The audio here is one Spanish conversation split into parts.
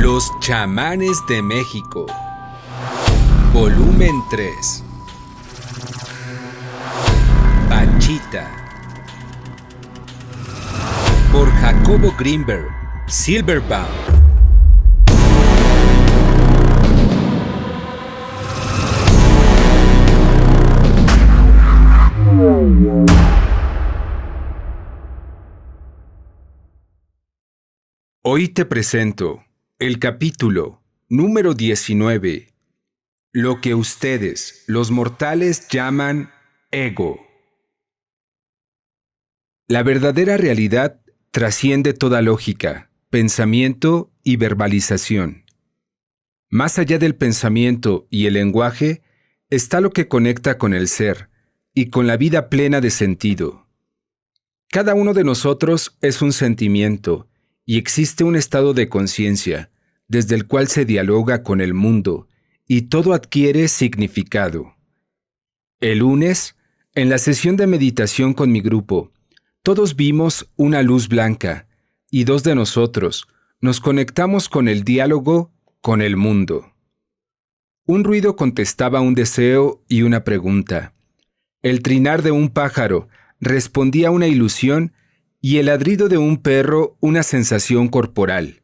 Los chamanes de México. Volumen 3. Pachita. Por Jacobo Greenberg, Silverbaum. Hoy te presento el capítulo número 19, lo que ustedes, los mortales, llaman ego. La verdadera realidad trasciende toda lógica, pensamiento y verbalización. Más allá del pensamiento y el lenguaje está lo que conecta con el ser y con la vida plena de sentido. Cada uno de nosotros es un sentimiento y existe un estado de conciencia desde el cual se dialoga con el mundo y todo adquiere significado. El lunes, en la sesión de meditación con mi grupo, todos vimos una luz blanca y dos de nosotros nos conectamos con el diálogo con el mundo. Un ruido contestaba un deseo y una pregunta. El trinar de un pájaro respondía a una ilusión y el ladrido de un perro una sensación corporal.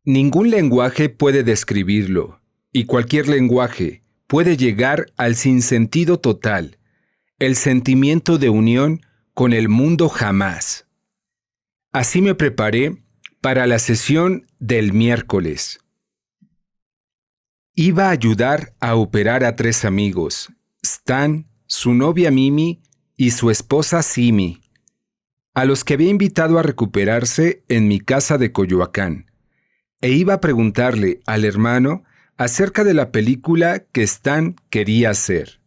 Ningún lenguaje puede describirlo, y cualquier lenguaje puede llegar al sinsentido total, el sentimiento de unión con el mundo jamás. Así me preparé para la sesión del miércoles. Iba a ayudar a operar a 3 amigos, Stan, su novia Mimi y su esposa Simi, a los que había invitado a recuperarse en mi casa de Coyoacán, e iba a preguntarle al hermano acerca de la película que Stan quería hacer.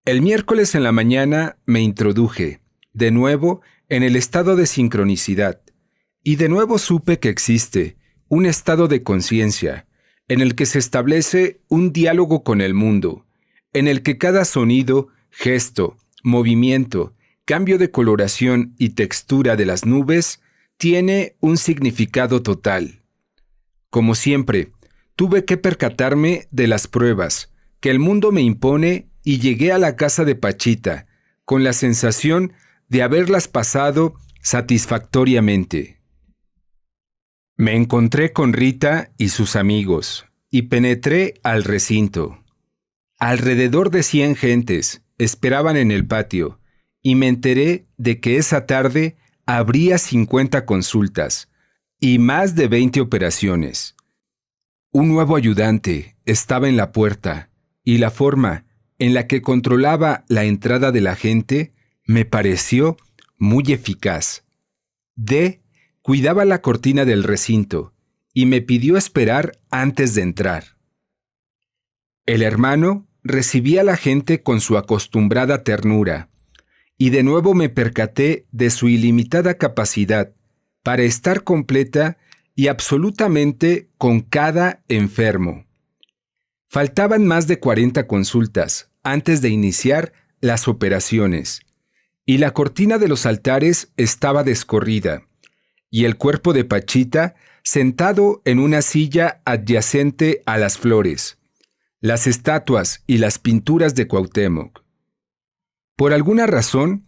El miércoles en la mañana me introduje, de nuevo, en el estado de sincronicidad, y de nuevo supe que existe un estado de conciencia en el que se establece un diálogo con el mundo, en el que cada sonido, gesto, movimiento, cambio de coloración y textura de las nubes tiene un significado total. Como siempre, tuve que percatarme de las pruebas que el mundo me impone y llegué a la casa de Pachita con la sensación de haberlas pasado satisfactoriamente. Me encontré con Rita y sus amigos y penetré al recinto. Alrededor de 100 gentes esperaban en el patio y me enteré de que esa tarde habría 50 consultas y más de 20 operaciones. Un nuevo ayudante estaba en la puerta y la forma en la que controlaba la entrada de la gente me pareció muy eficaz. D cuidaba la cortina del recinto y me pidió esperar antes de entrar. El hermano recibía a la gente con su acostumbrada ternura, y de nuevo me percaté de su ilimitada capacidad para estar completa y absolutamente con cada enfermo. Faltaban más de 40 consultas antes de iniciar las operaciones, y la cortina de los altares estaba descorrida, y el cuerpo de Pachita sentado en una silla adyacente a las flores, las estatuas y las pinturas de Cuauhtémoc. Por alguna razón,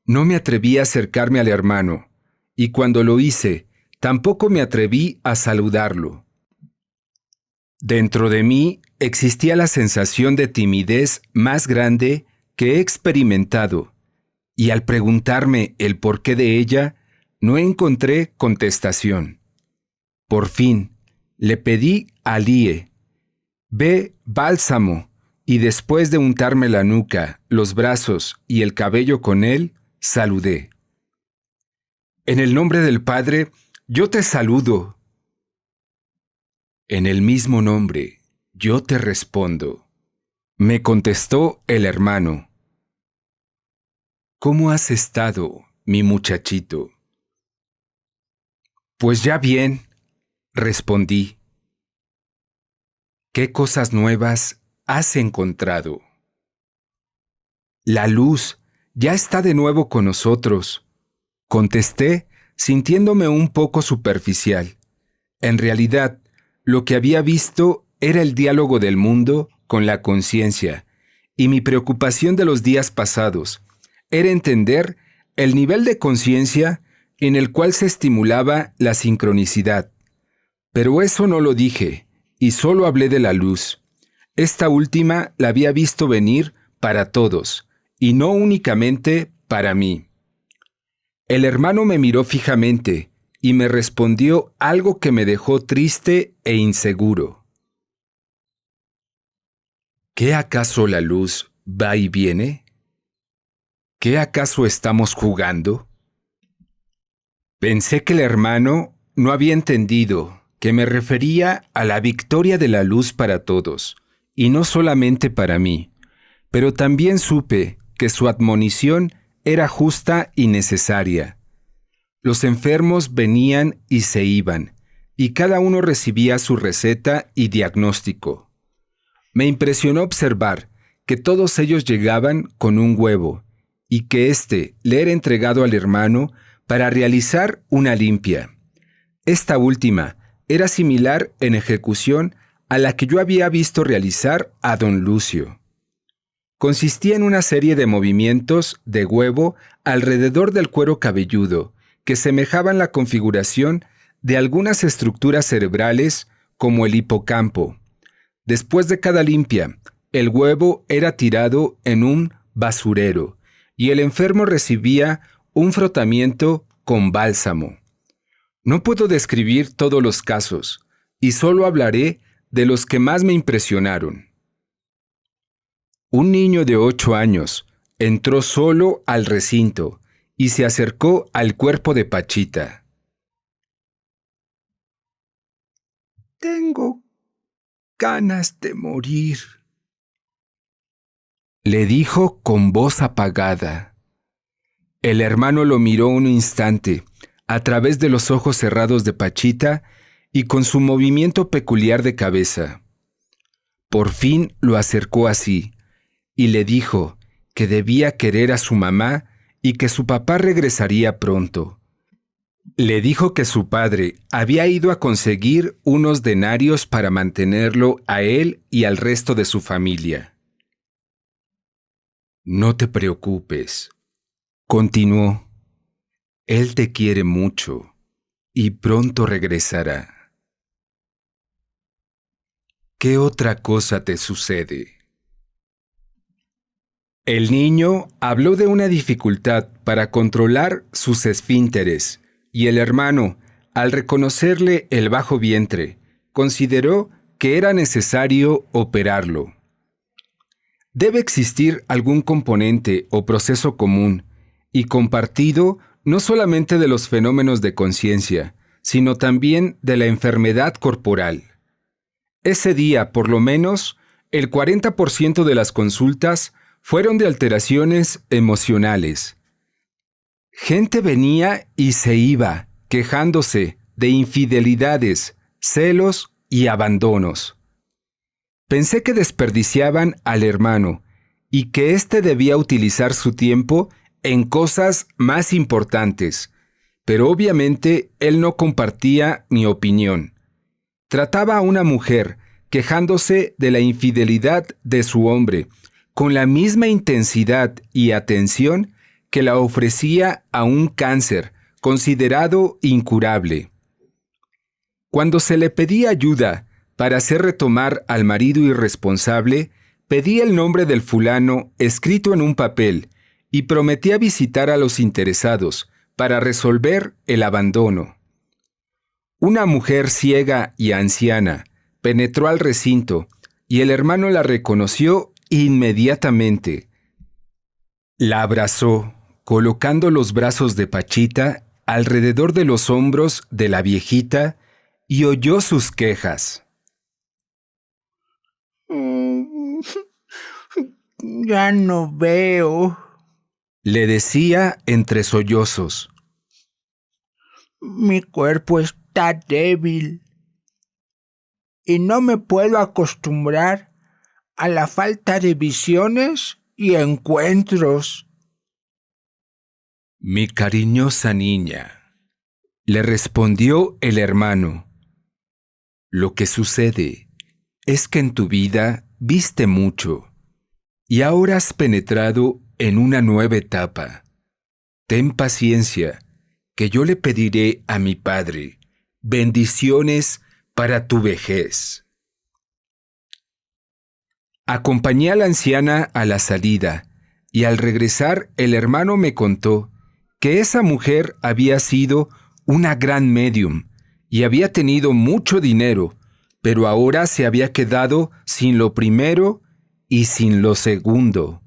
no me atreví a acercarme al hermano, y cuando lo hice, tampoco me atreví a saludarlo. Dentro de mí existía la sensación de timidez más grande que he experimentado, y al preguntarme el porqué de ella, no encontré contestación. Por fin, le pedí a Lie, «Ve bálsamo», y después de untarme la nuca, los brazos y el cabello con él, saludé. «En el nombre del Padre, yo te saludo». «En el mismo nombre, yo te respondo», me contestó el hermano. «¿Cómo has estado, mi muchachito?» «Pues ya bien», respondí. «¿Qué cosas nuevas has encontrado?» «La luz ya está de nuevo con nosotros», contesté, sintiéndome un poco superficial. En realidad, lo que había visto era el diálogo del mundo con la conciencia, y mi preocupación de los días pasados era entender el nivel de conciencia en el cual se estimulaba la sincronicidad. Pero eso no lo dije, y solo hablé de la luz. Esta última la había visto venir para todos, y no únicamente para mí. El hermano me miró fijamente y me respondió algo que me dejó triste e inseguro. ¿Qué acaso la luz va y viene? ¿Qué acaso estamos jugando? Pensé que el hermano no había entendido que me refería a la victoria de la luz para todos, y no solamente para mí, pero también supe que su admonición era justa y necesaria. Los enfermos venían y se iban, y cada uno recibía su receta y diagnóstico. Me impresionó observar que todos ellos llegaban con un huevo, y que éste le era entregado al hermano para realizar una limpia. Esta última era similar en ejecución a la que yo había visto realizar a don Lucio. Consistía en una serie de movimientos de huevo alrededor del cuero cabelludo que semejaban la configuración de algunas estructuras cerebrales como el hipocampo. Después de cada limpia, el huevo era tirado en un basurero y el enfermo recibía un frotamiento con bálsamo. No puedo describir todos los casos y solo hablaré de los que más me impresionaron. Un niño de 8 años entró solo al recinto y se acercó al cuerpo de Pachita. «Tengo ganas de morir», le dijo con voz apagada. El hermano lo miró un instante a través de los ojos cerrados de Pachita y con su movimiento peculiar de cabeza. Por fin lo acercó así y le dijo que debía querer a su mamá y que su papá regresaría pronto. Le dijo que su padre había ido a conseguir unos denarios para mantenerlo a él y al resto de su familia. «No te preocupes», continuó. «Él te quiere mucho y pronto regresará». «¿Qué otra cosa te sucede?». El niño habló de una dificultad para controlar sus esfínteres y el hermano, al reconocerle el bajo vientre, consideró que era necesario operarlo. Debe existir algún componente o proceso común y compartido no solamente de los fenómenos de conciencia, sino también de la enfermedad corporal. Ese día, por lo menos, el 40% de las consultas fueron de alteraciones emocionales. Gente venía y se iba, quejándose de infidelidades, celos y abandonos. Pensé que desperdiciaban al hermano y que éste debía utilizar su tiempo en cosas más importantes, pero obviamente él no compartía mi opinión. Trataba a una mujer quejándose de la infidelidad de su hombre, con la misma intensidad y atención que la ofrecía a un cáncer considerado incurable. Cuando se le pedía ayuda para hacer retomar al marido irresponsable, pedía el nombre del fulano escrito en un papel y prometía visitar a los interesados para resolver el abandono. Una mujer ciega y anciana penetró al recinto y el hermano la reconoció inmediatamente. La abrazó, colocando los brazos de Pachita alrededor de los hombros de la viejita y oyó sus quejas. «Ya no veo», le decía entre sollozos. «Mi cuerpo está débil y no me puedo acostumbrar a la falta de visiones y encuentros». «Mi cariñosa niña», le respondió el hermano, Lo que sucede es que en tu vida viste mucho y ahora has penetrado en una nueva etapa. Ten paciencia, que yo le pediré a mi Padre bendiciones para tu vejez. Acompañé a la anciana a la salida, y al regresar el hermano me contó que esa mujer había sido una gran médium y había tenido mucho dinero, pero ahora se había quedado sin lo primero y sin lo segundo.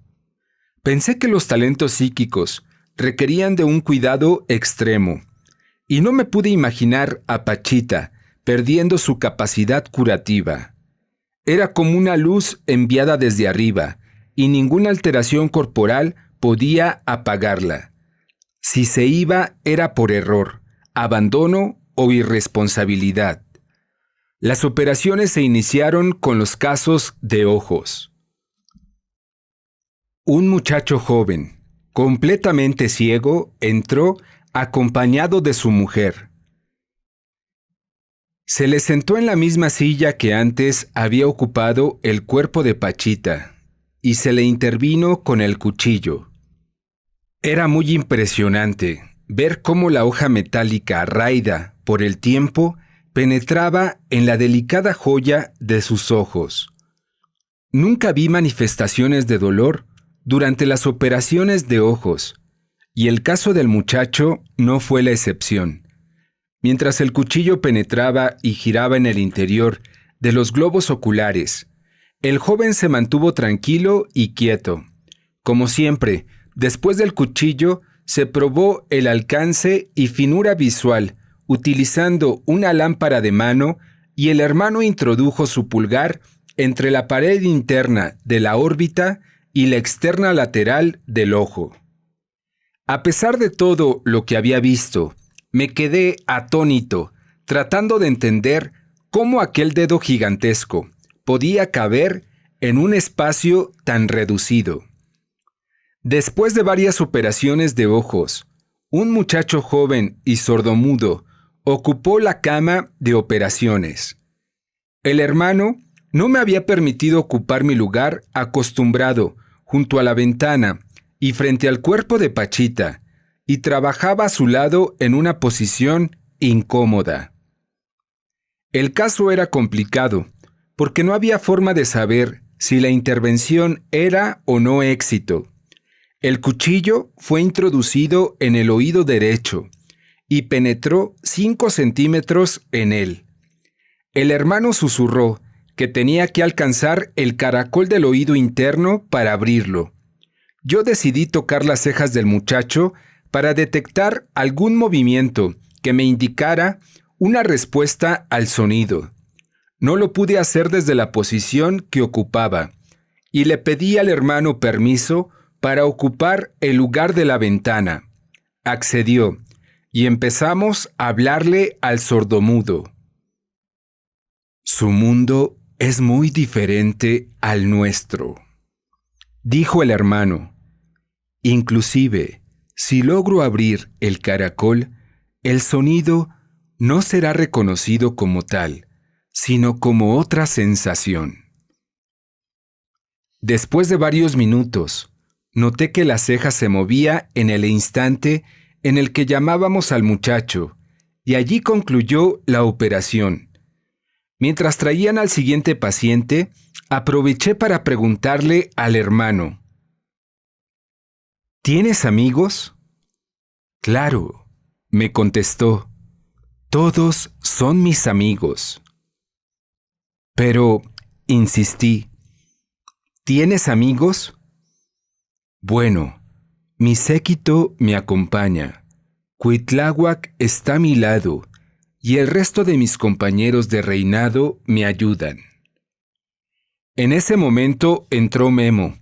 Pensé que los talentos psíquicos requerían de un cuidado extremo, y no me pude imaginar a Pachita perdiendo su capacidad curativa. Era como una luz enviada desde arriba, y ninguna alteración corporal podía apagarla. Si se iba era por error, abandono o irresponsabilidad. Las operaciones se iniciaron con los casos de ojos. Un muchacho joven, completamente ciego, entró acompañado de su mujer. Se le sentó en la misma silla que antes había ocupado el cuerpo de Pachita y se le intervino con el cuchillo. Era muy impresionante ver cómo la hoja metálica raída por el tiempo penetraba en la delicada joya de sus ojos. Nunca vi manifestaciones de dolor durante las operaciones de ojos, y el caso del muchacho no fue la excepción. Mientras el cuchillo penetraba y giraba en el interior de los globos oculares, el joven se mantuvo tranquilo y quieto. Como siempre, después del cuchillo se probó el alcance y finura visual utilizando una lámpara de mano y el hermano introdujo su pulgar entre la pared interna de la órbita y la externa lateral del ojo. A pesar de todo lo que había visto, me quedé atónito, tratando de entender cómo aquel dedo gigantesco podía caber en un espacio tan reducido. Después de varias operaciones de ojos, un muchacho joven y sordomudo ocupó la cama de operaciones. El hermano no me había permitido ocupar mi lugar acostumbrado junto a la ventana y frente al cuerpo de Pachita, y trabajaba a su lado en una posición incómoda. El caso era complicado, porque no había forma de saber si la intervención era o no éxito. El cuchillo fue introducido en el oído derecho y penetró 5 centímetros en él. El hermano susurró que tenía que alcanzar el caracol del oído interno para abrirlo. Yo decidí tocar las cejas del muchacho para detectar algún movimiento que me indicara una respuesta al sonido. No lo pude hacer desde la posición que ocupaba, y le pedí al hermano permiso para ocupar el lugar de la ventana. Accedió, y empezamos a hablarle al sordomudo. Su mundo es muy diferente al nuestro, dijo el hermano. Inclusive, si logro abrir el caracol, el sonido no será reconocido como tal, sino como otra sensación. Después de varios minutos, noté que la ceja se movía en el instante en el que llamábamos al muchacho, y allí concluyó la operación. Mientras traían al siguiente paciente, aproveché para preguntarle al hermano: ¿Tienes amigos? Claro, me contestó. Todos son mis amigos. Pero, insistí, ¿tienes amigos? Bueno, mi séquito me acompaña. Cuitláhuac está a mi lado y el resto de mis compañeros de reinado me ayudan. En ese momento entró Memo.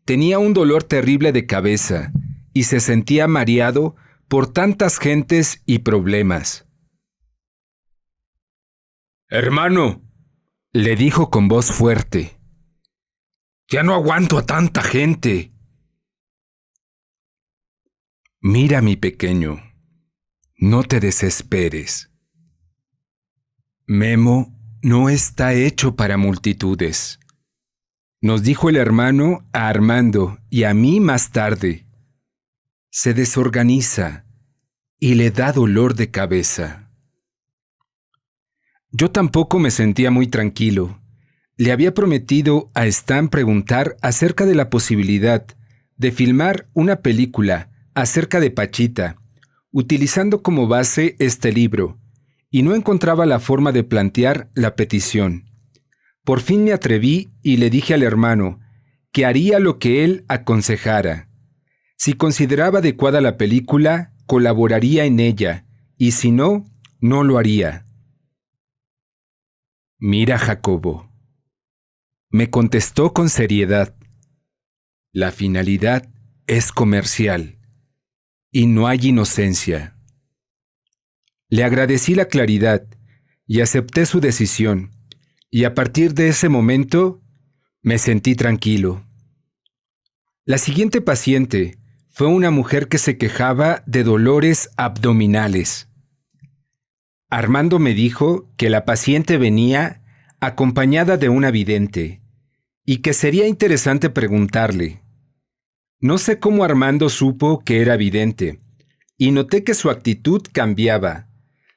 Tenía un dolor terrible de cabeza y se sentía mareado por tantas gentes y problemas. «Hermano», le dijo con voz fuerte, «ya no aguanto a tanta gente». «Mira, mi pequeño, no te desesperes». Memo no está hecho para multitudes, nos dijo el hermano a Armando y a mí más tarde. Se desorganiza y le da dolor de cabeza. Yo tampoco me sentía muy tranquilo. Le había prometido a Stan preguntar acerca de la posibilidad de filmar una película acerca de Pachita, utilizando como base este libro, y no encontraba la forma de plantear la petición. Por fin me atreví y le dije al hermano que haría lo que él aconsejara. Si consideraba adecuada la película, colaboraría en ella, y si no, no lo haría. Mira, Jacobo, me contestó con seriedad. La finalidad es comercial, y no hay inocencia. Le agradecí la claridad y acepté su decisión, y a partir de ese momento me sentí tranquilo. La siguiente paciente fue una mujer que se quejaba de dolores abdominales. Armando me dijo que la paciente venía acompañada de una vidente y que sería interesante preguntarle. No sé cómo Armando supo que era vidente, y noté que su actitud cambiaba.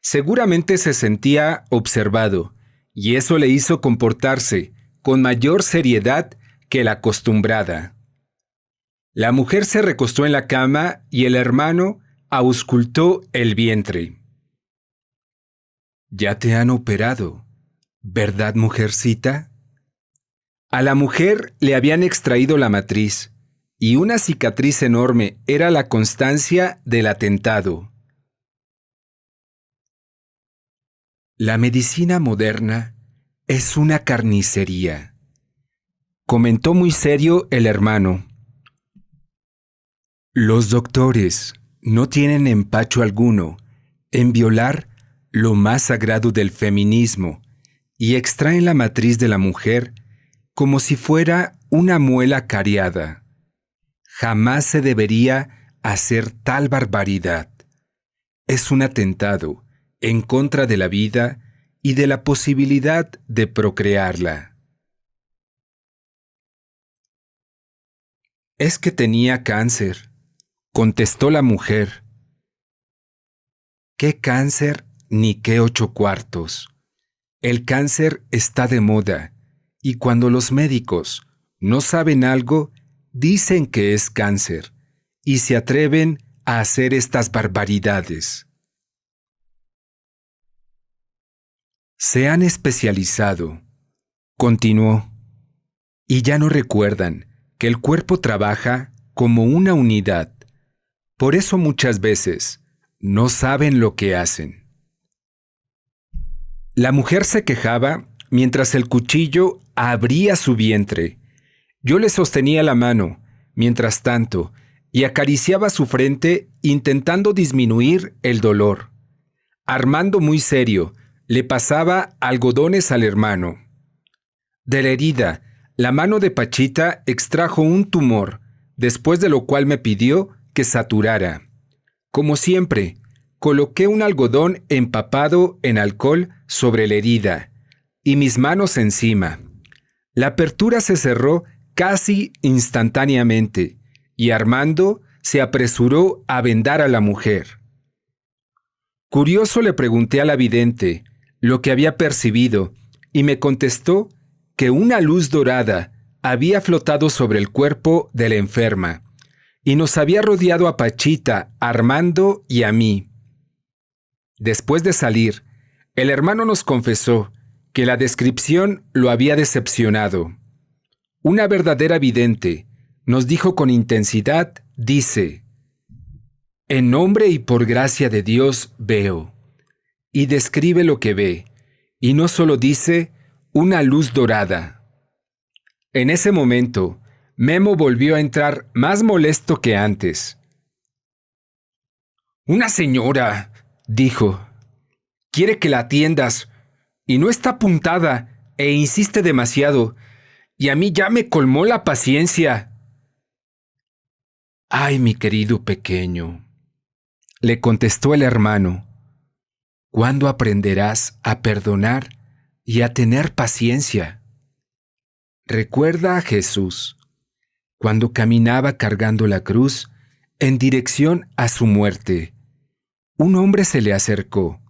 Seguramente se sentía observado, y eso le hizo comportarse con mayor seriedad que la acostumbrada. La mujer se recostó en la cama y el hermano auscultó el vientre. Ya te han operado, ¿verdad, mujercita? A la mujer le habían extraído la matriz, y una cicatriz enorme era la constancia del atentado. La medicina moderna es una carnicería, comentó muy serio el hermano. Los doctores no tienen empacho alguno en violar lo más sagrado del feminismo y extraen la matriz de la mujer como si fuera una muela cariada. Jamás se debería hacer tal barbaridad. Es un atentado en contra de la vida y de la posibilidad de procrearla. Es que tenía cáncer, contestó la mujer. ¿Qué cáncer ni qué 8 cuartos? El cáncer está de moda, y cuando los médicos no saben algo, dicen que es cáncer, y se atreven a hacer estas barbaridades. Se han especializado, continuó, y ya no recuerdan que el cuerpo trabaja como una unidad. Por eso muchas veces no saben lo que hacen. La mujer se quejaba mientras el cuchillo abría su vientre. Yo le sostenía la mano, mientras tanto, y acariciaba su frente intentando disminuir el dolor. Armando, muy serio, le pasaba algodones al hermano. De la herida, la mano de Pachita extrajo un tumor, después de lo cual me pidió que saturara. Como siempre, coloqué un algodón empapado en alcohol sobre la herida y mis manos encima. La apertura se cerró casi instantáneamente y Armando se apresuró a vendar a la mujer. Curioso, le pregunté a la vidente lo que había percibido y me contestó que una luz dorada había flotado sobre el cuerpo de la enferma y nos había rodeado a Pachita, Armando y a mí. Después de salir, el hermano nos confesó que la descripción lo había decepcionado. Una verdadera vidente, nos dijo con intensidad, dice: en nombre y por gracia de Dios veo, y describe lo que ve, y no solo dice una luz dorada. En ese momento, Memo volvió a entrar más molesto que antes. Una señora, dijo, quiere que la atiendas, y no está apuntada, e insiste demasiado, y a mí ya me colmó la paciencia. Ay, mi querido pequeño, le contestó el hermano, ¿cuándo aprenderás a perdonar y a tener paciencia. Recuerda a Jesús, cuando caminaba cargando la cruz en dirección a su muerte. Un hombre se le acercó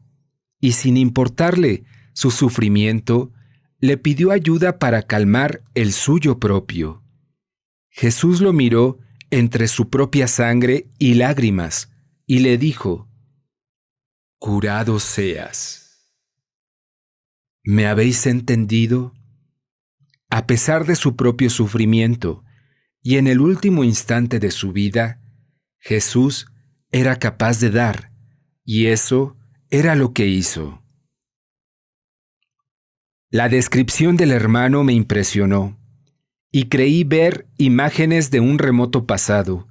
y, sin importarle su sufrimiento, le pidió ayuda para calmar el suyo propio. Jesús lo miró entre su propia sangre y lágrimas y le dijo: «Curado seas». ¿Me habéis entendido? A pesar de su propio sufrimiento y en el último instante de su vida, Jesús era capaz de dar, y eso era lo que hizo. La descripción del hermano me impresionó, y creí ver imágenes de un remoto pasado.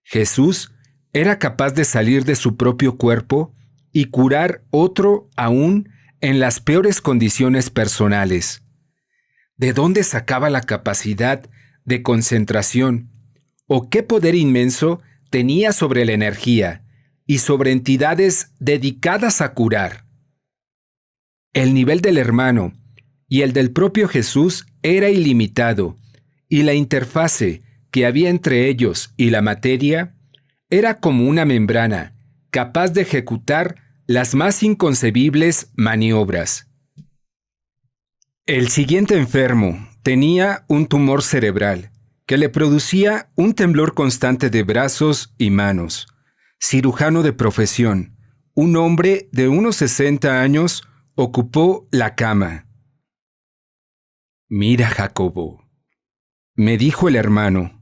Jesús era capaz de salir de su propio cuerpo y curar otro aún en las peores condiciones personales. ¿De dónde sacaba la capacidad de concentración? ¿O qué poder inmenso tenía sobre la energía y sobre entidades dedicadas a curar? El nivel del hermano y el del propio Jesús era ilimitado, y la interfase que había entre ellos y la materia era como una membrana capaz de ejecutar las más inconcebibles maniobras. El siguiente enfermo tenía un tumor cerebral que le producía un temblor constante de brazos y manos. Cirujano de profesión, un hombre de unos 60 años, ocupó la cama. «Mira, Jacobo», me dijo el hermano,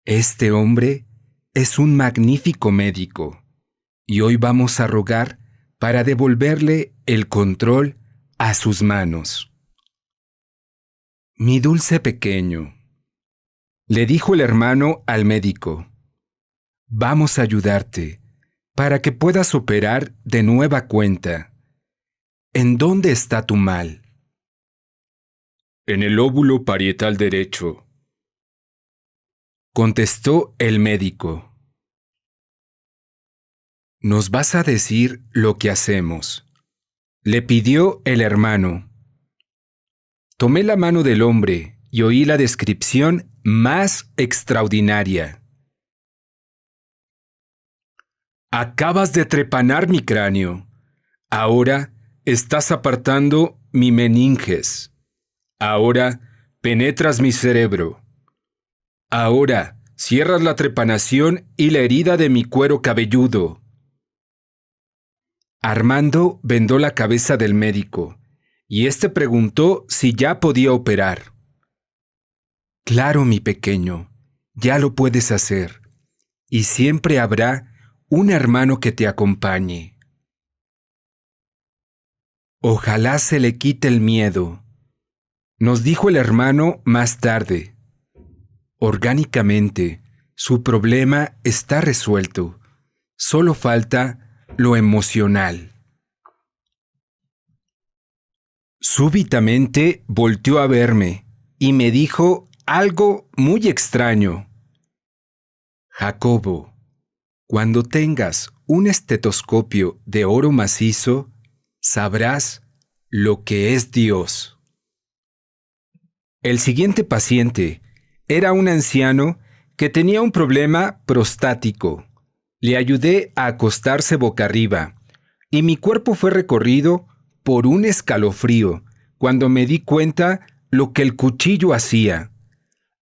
«este hombre es un magnífico médico, y hoy vamos a rogar para devolverle el control a sus manos». «Mi dulce pequeño», le dijo el hermano al médico, «vamos a ayudarte para que puedas operar de nueva cuenta. ¿En dónde está tu mal?» «En el lóbulo parietal derecho», contestó el médico. «¿Nos vas a decir lo que hacemos?», le pidió el hermano. Tomé la mano del hombre y oí la descripción más extraordinaria. «Acabas de trepanar mi cráneo. Ahora estás apartando mi meninges. Ahora penetras mi cerebro. Ahora cierras la trepanación y la herida de mi cuero cabelludo». Armando vendó la cabeza del médico, y éste preguntó si ya podía operar. «Claro, mi pequeño, ya lo puedes hacer, y siempre habrá un hermano que te acompañe». «Ojalá se le quite el miedo», nos dijo el hermano más tarde. «Orgánicamente, su problema está resuelto. Solo falta lo emocional». Súbitamente volteó a verme y me dijo algo muy extraño. «Jacobo, cuando tengas un estetoscopio de oro macizo, sabrás lo que es Dios». El siguiente paciente era un anciano que tenía un problema prostático. Le ayudé a acostarse boca arriba, y mi cuerpo fue recorrido por un escalofrío cuando me di cuenta lo que el cuchillo hacía.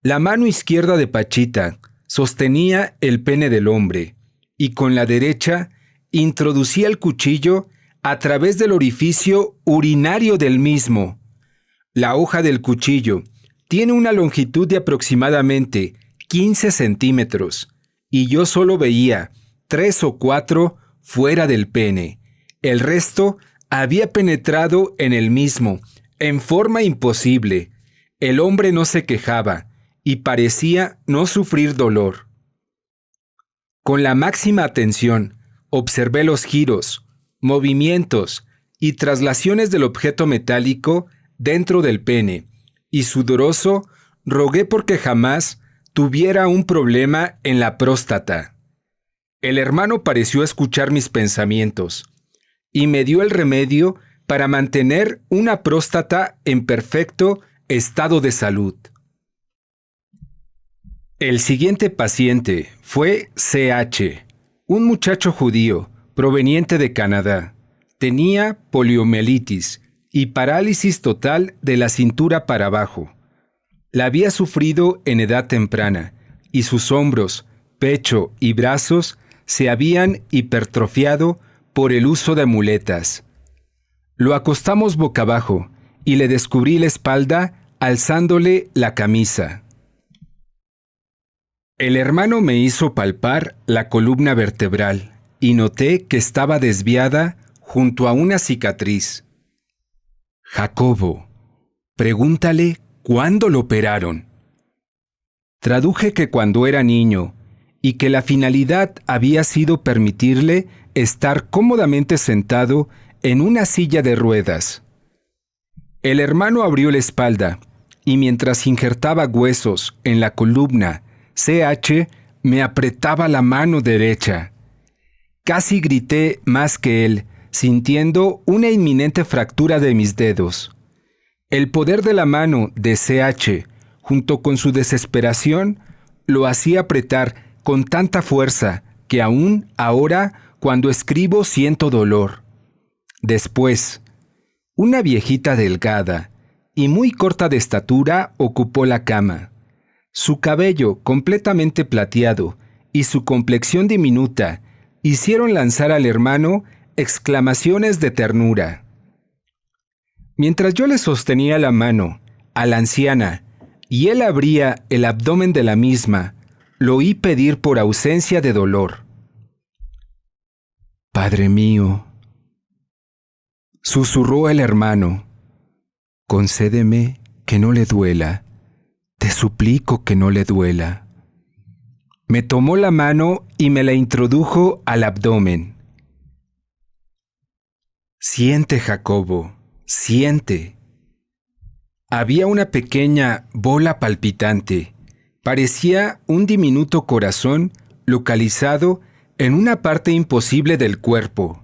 La mano izquierda de Pachita sostenía el pene del hombre, y con la derecha introducía el cuchillo a través del orificio urinario del mismo. La hoja del cuchillo tiene una longitud de aproximadamente 15 centímetros, y yo solo veía 3 o 4 fuera del pene. El resto había penetrado en el mismo, en forma imposible. El hombre no se quejaba y parecía no sufrir dolor. Con la máxima atención, observé los giros, movimientos y traslaciones del objeto metálico dentro del pene, y sudoroso rogué porque jamás tuviera un problema en la próstata. El hermano pareció escuchar mis pensamientos y me dio el remedio para mantener una próstata en perfecto estado de salud. El siguiente paciente fue CH, un muchacho judío proveniente de Canadá. Tenía poliomielitis y parálisis total de la cintura para abajo. La había sufrido en edad temprana y sus hombros, pecho y brazos se habían hipertrofiado por el uso de muletas. Lo acostamos boca abajo y le descubrí la espalda alzándole la camisa. El hermano me hizo palpar la columna vertebral y noté que estaba desviada junto a una cicatriz. Jacobo, pregúntale cuándo lo operaron. Traduje que cuando era niño y que la finalidad había sido permitirle estar cómodamente sentado en una silla de ruedas. El hermano abrió la espalda y mientras injertaba huesos en la columna, CH me apretaba la mano derecha. Casi grité más que él, sintiendo una inminente fractura de mis dedos. El poder de la mano de CH, junto con su desesperación, lo hacía apretar con tanta fuerza que aún ahora, cuando escribo, siento dolor. Después, una viejita delgada y muy corta de estatura ocupó la cama. Su cabello completamente plateado y su complexión diminuta hicieron lanzar al hermano exclamaciones de ternura. Mientras yo le sostenía la mano a la anciana y él abría el abdomen de la misma, lo oí pedir por ausencia de dolor. «Padre mío», susurró el hermano, «concédeme que no le duela. Te suplico que no le duela». Me tomó la mano y me la introdujo al abdomen. «Siente, Jacobo, siente». Había una pequeña bola palpitante. Parecía un diminuto corazón localizado en una parte imposible del cuerpo.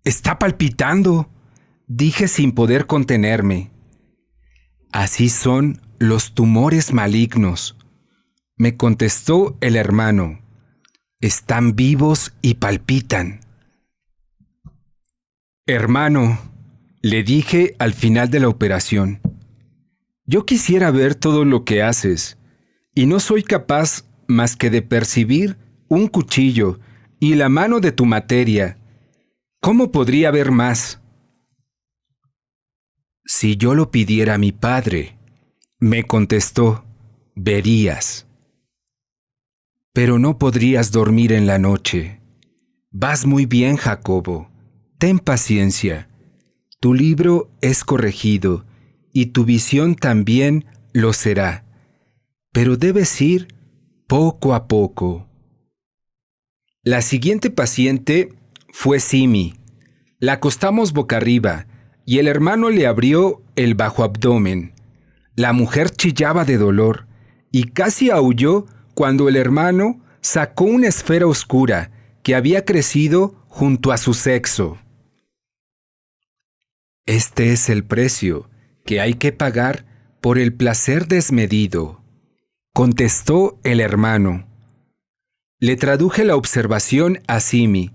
«¡Está palpitando!», dije sin poder contenerme. «Así son los tumores malignos», me contestó el hermano. «Están vivos y palpitan». «Hermano», le dije al final de la operación, «yo quisiera ver todo lo que haces, y no soy capaz más que de percibir un cuchillo y la mano de tu materia. ¿Cómo podría ver más?». «Si yo lo pidiera a mi padre», me contestó, «verías. Pero no podrías dormir en la noche. Vas muy bien, Jacobo. Ten paciencia. Tu libro es corregido y tu visión también lo será. Pero debes ir poco a poco». La siguiente paciente fue Simi. La acostamos boca arriba y el hermano le abrió el bajo abdomen. La mujer chillaba de dolor y casi aulló cuando el hermano sacó una esfera oscura que había crecido junto a su sexo. «Este es el precio que hay que pagar por el placer desmedido», contestó el hermano. Le traduje la observación a Simi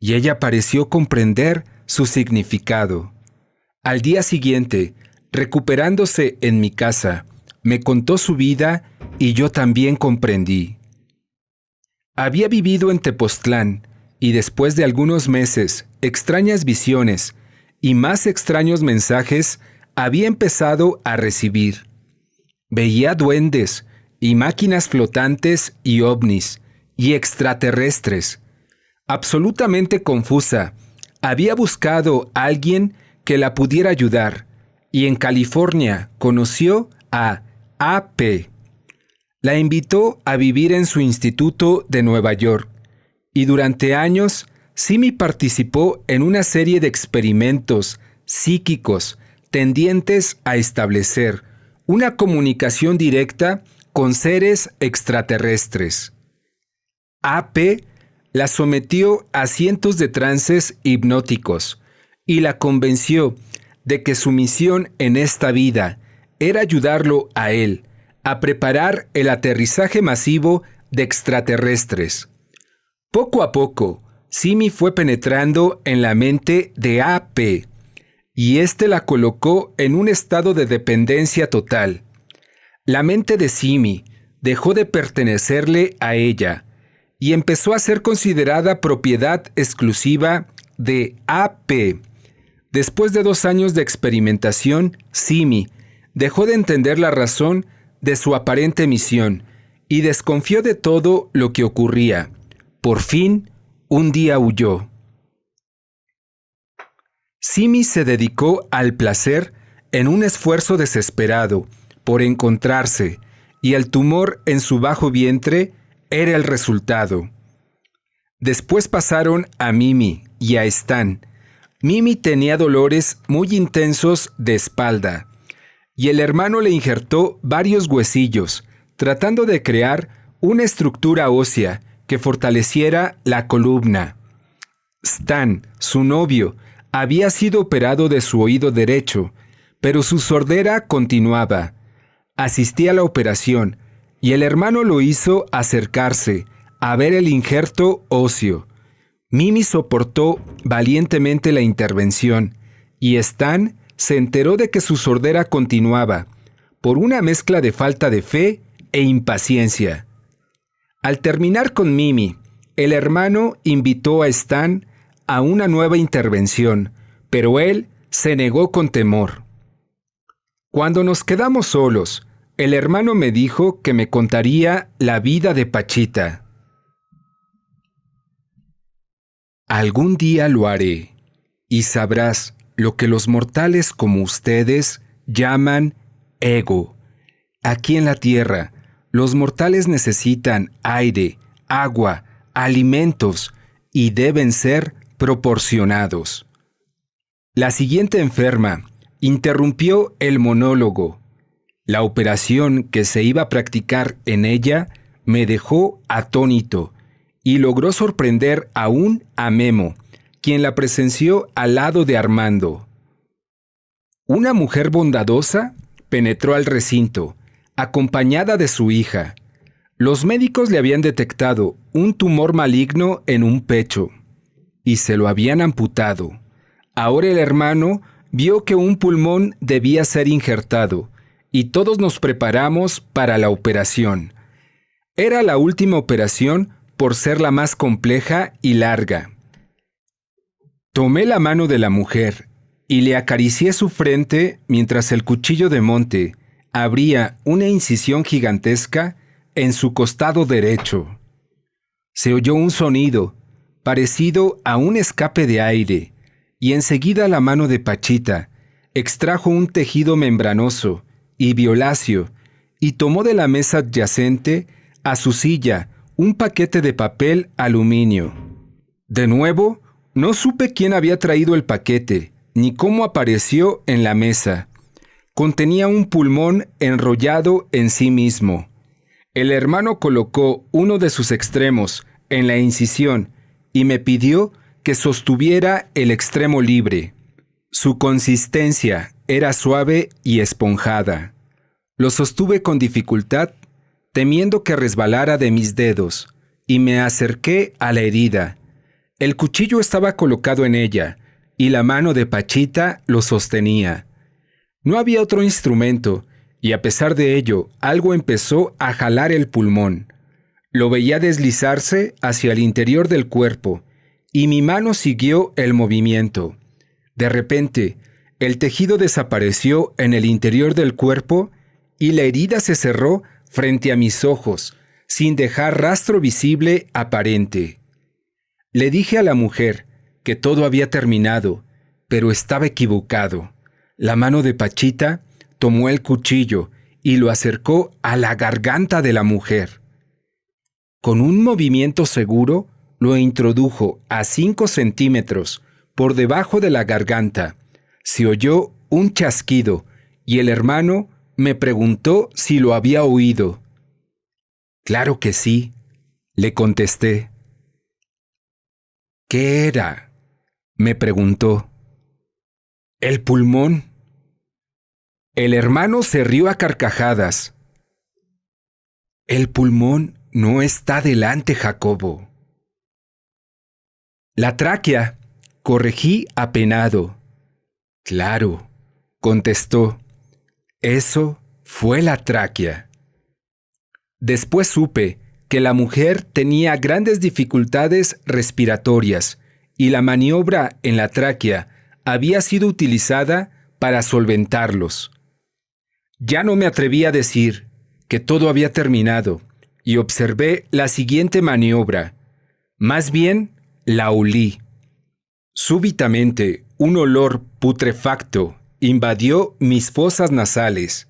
y ella pareció comprender su significado. Al día siguiente, recuperándose en mi casa, me contó su vida y yo también comprendí. Había vivido en Tepoztlán y después de algunos meses, extrañas visiones y más extraños mensajes había empezado a recibir. Veía duendes y máquinas flotantes y ovnis y extraterrestres. Absolutamente confusa, había buscado a alguien que la pudiera ayudar y en California conoció a AP. La invitó a vivir en su instituto de Nueva York y durante años Simi participó en una serie de experimentos psíquicos tendientes a establecer una comunicación directa con seres extraterrestres. AP la sometió a cientos de trances hipnóticos y la convenció de que su misión en esta vida era ayudarlo a él a preparar el aterrizaje masivo de extraterrestres. Poco a poco, Simi fue penetrando en la mente de AP, y éste la colocó en un estado de dependencia total. La mente de Simi dejó de pertenecerle a ella y empezó a ser considerada propiedad exclusiva de AP. Después de 2 años de experimentación, Simi dejó de entender la razón de su aparente misión y desconfió de todo lo que ocurría. Por fin, un día huyó. Simi se dedicó al placer en un esfuerzo desesperado por encontrarse, y el tumor en su bajo vientre era el resultado. Después pasaron a Mimi y a Stan. Mimi tenía dolores muy intensos de espalda, y el hermano le injertó varios huesillos, tratando de crear una estructura ósea que fortaleciera la columna. Stan, su novio, había sido operado de su oído derecho, pero su sordera continuaba. Asistí a la operación, y el hermano lo hizo acercarse a ver el injerto óseo. Mimi soportó valientemente la intervención, y Stan se enteró de que su sordera continuaba, por una mezcla de falta de fe e impaciencia. Al terminar con Mimi, el hermano invitó a Stan a una nueva intervención, pero él se negó con temor. Cuando nos quedamos solos, el hermano me dijo que me contaría la vida de Pachita. Algún día lo haré, y sabrás lo que los mortales como ustedes llaman ego. Aquí en la tierra, los mortales necesitan aire, agua, alimentos, y deben ser proporcionados. La siguiente enferma interrumpió el monólogo. La operación que se iba a practicar en ella me dejó atónito y logró sorprender aún a Memo, quien la presenció al lado de Armando. Una mujer bondadosa penetró al recinto, acompañada de su hija. Los médicos le habían detectado un tumor maligno en un pecho y se lo habían amputado. Ahora el hermano vio que un pulmón debía ser injertado y todos nos preparamos para la operación. Era la última operación por ser la más compleja y larga. Tomé la mano de la mujer y le acaricié su frente mientras el cuchillo de monte abría una incisión gigantesca en su costado derecho. Se oyó un sonido parecido a un escape de aire, y enseguida la mano de Pachita extrajo un tejido membranoso y violáceo y tomó de la mesa adyacente a su silla un paquete de papel aluminio. De nuevo, no supe quién había traído el paquete, ni cómo apareció en la mesa. Contenía un pulmón enrollado en sí mismo. El hermano colocó uno de sus extremos en la incisión y me pidió que sostuviera el extremo libre. Su consistencia era suave y esponjada. Lo sostuve con dificultad, temiendo que resbalara de mis dedos, y me acerqué a la herida. El cuchillo estaba colocado en ella, y la mano de Pachita lo sostenía. No había otro instrumento, y a pesar de ello, algo empezó a jalar el pulmón. Lo veía deslizarse hacia el interior del cuerpo, y mi mano siguió el movimiento. De repente, el tejido desapareció en el interior del cuerpo y la herida se cerró frente a mis ojos, sin dejar rastro visible aparente. Le dije a la mujer que todo había terminado, pero estaba equivocado. La mano de Pachita tomó el cuchillo y lo acercó a la garganta de la mujer. Con un movimiento seguro, lo introdujo a 5 centímetros por debajo de la garganta. Se oyó un chasquido y el hermano me preguntó si lo había oído. «Claro que sí», le contesté. «¿Qué era?», me preguntó. El pulmón. El hermano se rió a carcajadas. El pulmón no está delante, Jacobo. La tráquea, corregí apenado. Claro, contestó. Eso fue la tráquea. Después supe que la mujer tenía grandes dificultades respiratorias y la maniobra en la tráquea había sido utilizada para solventarlos. Ya no me atreví a decir que todo había terminado y observé la siguiente maniobra. Más bien, la olí. Súbitamente, un olor putrefacto invadió mis fosas nasales.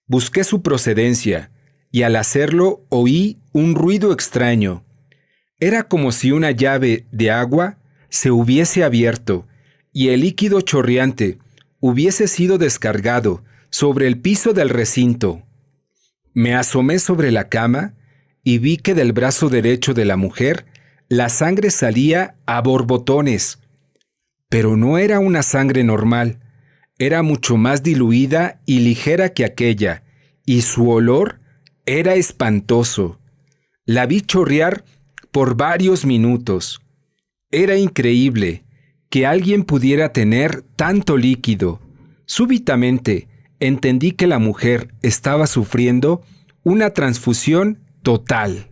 Busqué su procedencia y al hacerlo oí un ruido extraño. Era como si una llave de agua se hubiese abierto y el líquido chorreante hubiese sido descargado sobre el piso del recinto. Me asomé sobre la cama y vi que del brazo derecho de la mujer la sangre salía a borbotones. Pero no era una sangre normal, era mucho más diluida y ligera que aquella, y su olor era espantoso. La vi chorrear por varios minutos. Era increíble que alguien pudiera tener tanto líquido. Súbitamente entendí que la mujer estaba sufriendo una transfusión total.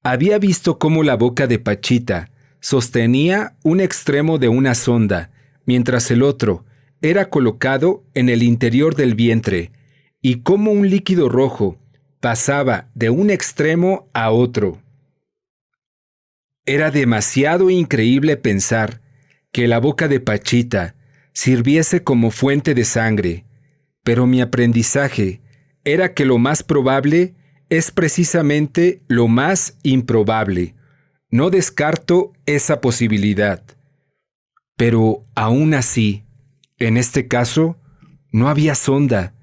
Había visto cómo la boca de Pachita sostenía un extremo de una sonda, mientras el otro era colocado en el interior del vientre, y cómo un líquido rojo pasaba de un extremo a otro. Era demasiado increíble pensar que la boca de Pachita sirviese como fuente de sangre, pero mi aprendizaje era que lo más probable es precisamente lo más improbable. No descarto esa posibilidad. Pero aún así, en este caso, no había sonda,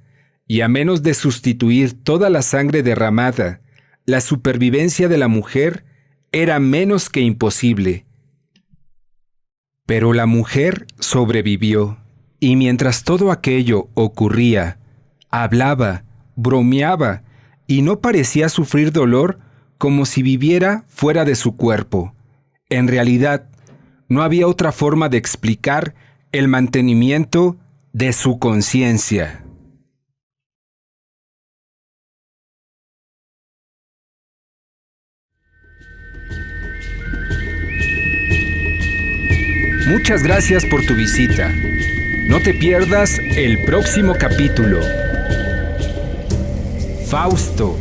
y a menos de sustituir toda la sangre derramada, la supervivencia de la mujer era menos que imposible. Pero la mujer sobrevivió, y mientras todo aquello ocurría, hablaba, bromeaba, y no parecía sufrir dolor como si viviera fuera de su cuerpo. En realidad, no había otra forma de explicar el mantenimiento de su conciencia. Muchas gracias por tu visita. No te pierdas el próximo capítulo. Fausto.